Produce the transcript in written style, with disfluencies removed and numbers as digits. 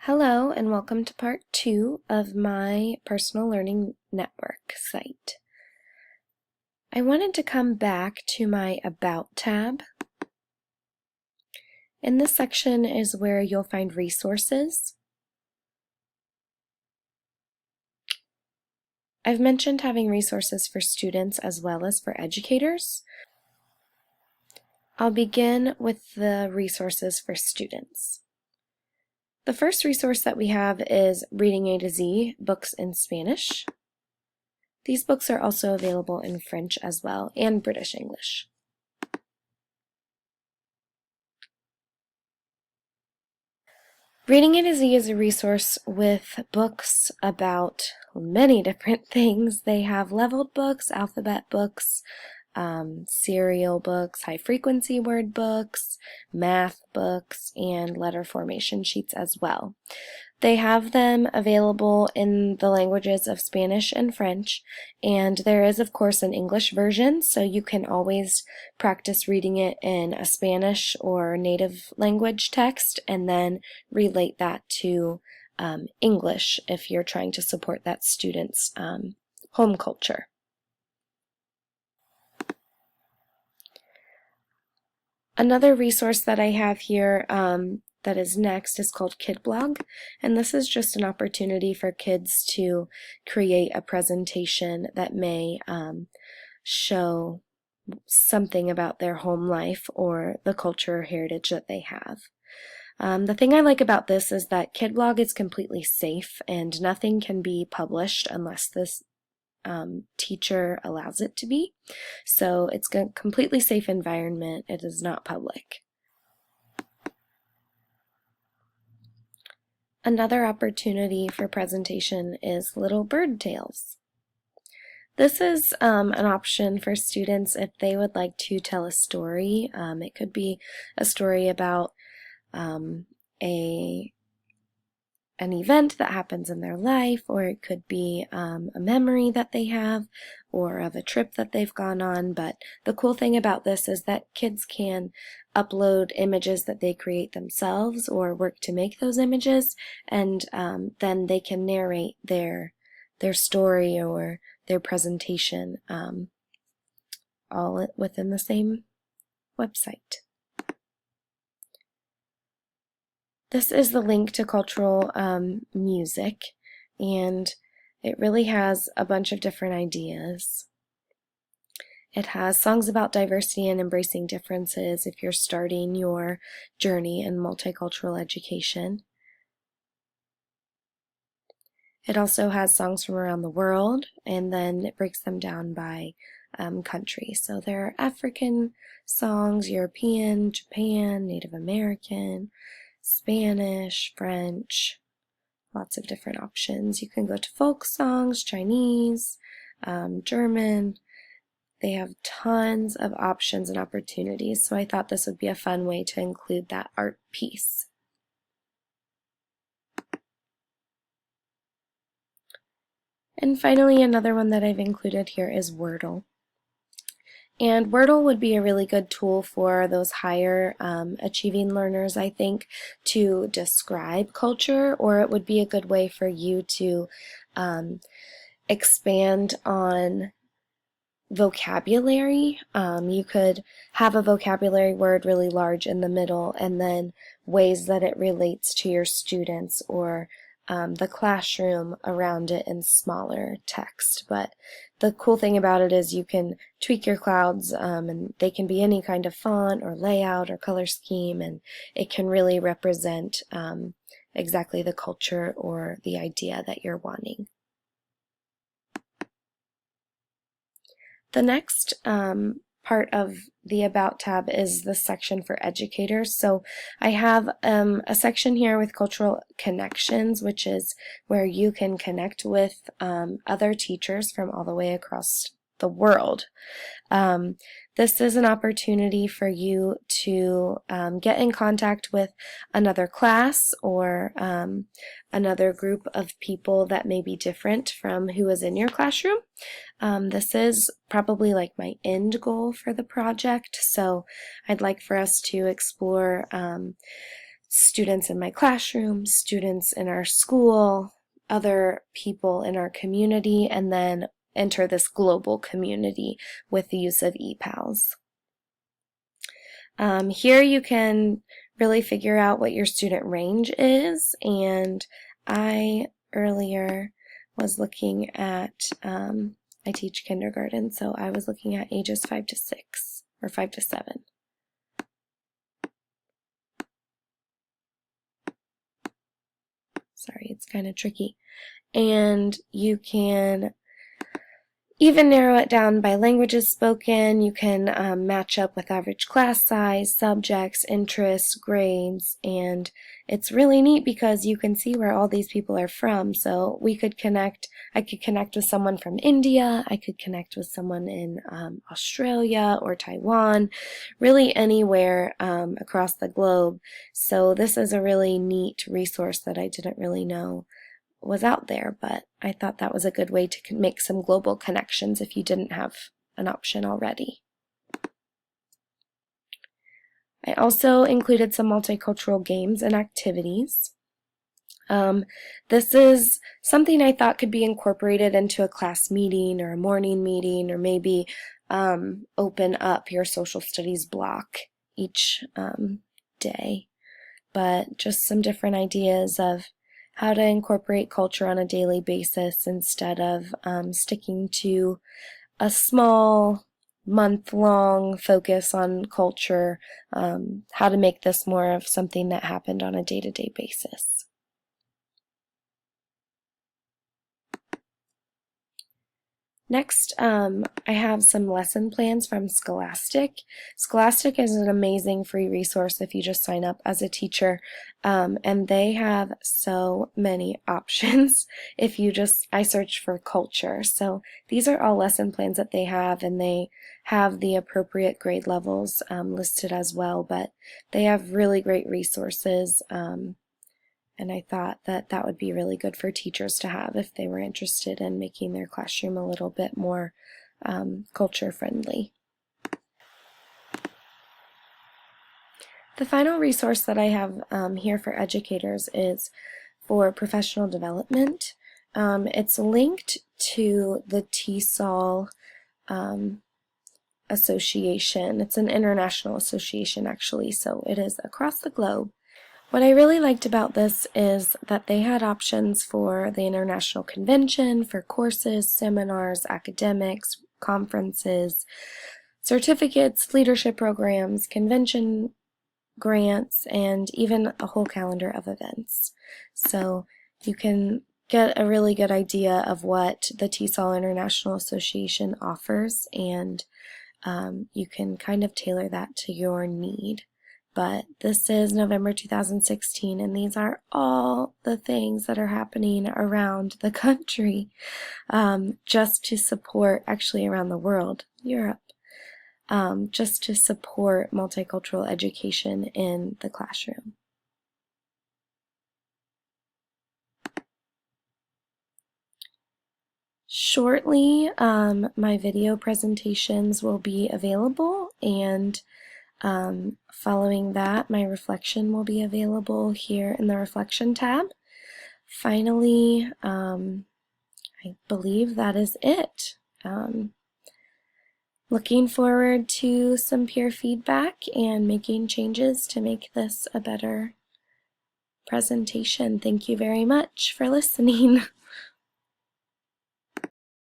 Hello and welcome to part 2 of my personal learning network site. I wanted to come back to my About tab. In this section is where you'll find resources. I've mentioned having resources for students as well as for educators. I'll begin with the resources for students. The first resource that we have is Reading A to Z, Books in Spanish. These books are also available in French as well, and British English. Reading A to Z is a resource with books about many different things. They have leveled books, alphabet books, serial books, high-frequency word books, math books, and letter formation sheets as well. They have them available in the languages of Spanish and French, and there is, of course, an English version, so you can always practice reading it in a Spanish or native language text and then relate that to English if you're trying to support that student's home culture. Another resource that I have here that is next is called KidBlog, and this is just an opportunity for kids to create a presentation that may show something about their home life or the culture or heritage that they have. The thing I like about this is that KidBlog is completely safe and nothing can be published unless this teacher allows it to be. So it's a completely safe environment. It is not public. Another opportunity for presentation is Little Bird Tales. This is an option for students if they would like to tell a story. It could be a story about an event that happens in their life, or it could be a memory that they have or of a trip that they've gone on. But the cool thing about this is that kids can upload images that they create themselves or work to make those images, and then they can narrate their story or their presentation all within the same website. This is the link to cultural music, and it really has a bunch of different ideas. It has songs about diversity and embracing differences if you're starting your journey in multicultural education. It also has songs from around the world, and then it breaks them down by country. So there are African songs, European, Japan, Native American, Spanish, French, lots of different options. You can go to folk songs, Chinese, German. They have tons of options and opportunities, so I thought this would be a fun way to include that art piece. And finally, another one that I've included here is Wordle. And Wordle would be a really good tool for those higher achieving learners, I think, to describe culture, or it would be a good way for you to expand on vocabulary. You could have a vocabulary word really large in the middle and then ways that it relates to your students or the classroom around it in smaller text. But the cool thing about it is you can tweak your clouds and they can be any kind of font or layout or color scheme, and it can really represent exactly the culture or the idea that you're wanting. The next part of the About tab is the section for educators. So I have a section here with cultural connections, which is where you can connect with other teachers from all the way across the world. This is an opportunity for you to get in contact with another class or another group of people that may be different from who is in your classroom. This is probably like my end goal for the project, so I'd like for us to explore students in my classroom, students in our school, other people in our community, and then enter this global community with the use of ePals. Here you can really figure out what your student range is, and I earlier was looking at, I teach kindergarten, so I was looking at ages 5 to 6 or 5 to 7. Sorry, it's kind of tricky. And you can even narrow it down by languages spoken. You can match up with average class size, subjects, interests, grades, and it's really neat because you can see where all these people are from. So we could connect, I could connect with someone from India, I could connect with someone in Australia or Taiwan, really anywhere across the globe. So this is a really neat resource that I didn't really know was out there, but I thought that was a good way to make some global connections if you didn't have an option already. I also included some multicultural games and activities. This is something I thought could be incorporated into a class meeting or a morning meeting, or maybe open up your social studies block each day. But just some different ideas of how to incorporate culture on a daily basis instead of sticking to a small month-long focus on culture, how to make this more of something that happened on a day-to-day basis. Next, I have some lesson plans from Scholastic. Scholastic is an amazing free resource if you just sign up as a teacher, and they have so many options if you just, I search for culture. So these are all lesson plans that they have, and they have the appropriate grade levels listed as well, but they have really great resources. And I thought that that would be really good for teachers to have if they were interested in making their classroom a little bit more culture friendly. The final resource that I have here for educators is for professional development. It's linked to the TESOL association. It's an international association actually, so it is across the globe. What I really liked about this is that they had options for the International Convention, for courses, seminars, academics, conferences, certificates, leadership programs, convention grants, and even a whole calendar of events. So you can get a really good idea of what the TESOL International Association offers, and you can kind of tailor that to your need. But this is November 2016, and these are all the things that are happening around the country just to support, actually around the world, Europe, just to support multicultural education in the classroom. Shortly, my video presentations will be available, and following that, my reflection will be available here in the reflection tab. Finally, I believe that is it. Looking forward to some peer feedback and making changes to make this a better presentation. Thank you very much for listening.